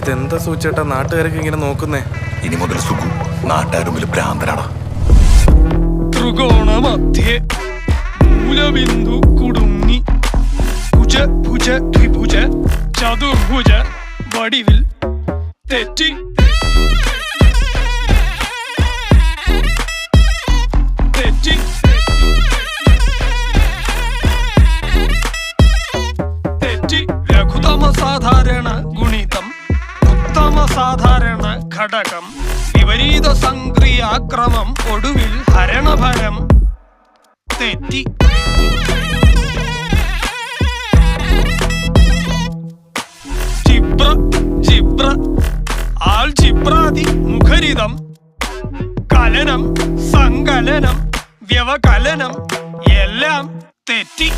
ഇതെന്താ സൂചേട്ടാ നാട്ടുകാരൊക്കെ ഇങ്ങനെ നോക്കുന്നേ? ഇനി മുതൽ സുഖു നാട്ടുകാരും ഭ്രാന്തനാടാ. ത്രികോണമധ്യേ മൂലബിന്ദു കുടുങ്ങി ഭുജ ഭുജ ദ്വിഭുജ ചതുർഭുജ വടിവിൽ തെറ്റി തെറ്റി തെറ്റി ലഘുതമ സാധാരണ ഗുണിതം ഉത്തമ സാധാരണ ഘടകം വിപരീത സംക്രിയാക്രമം ഒടുവിൽ ഹരണഭരം തെറ്റി ജിബ്ര ജിബ്ര ആൽജിബ്രാദി മുഖരിതം കലനം സങ്കലനം വ്യവകലനം എല്ലാം തെറ്റി.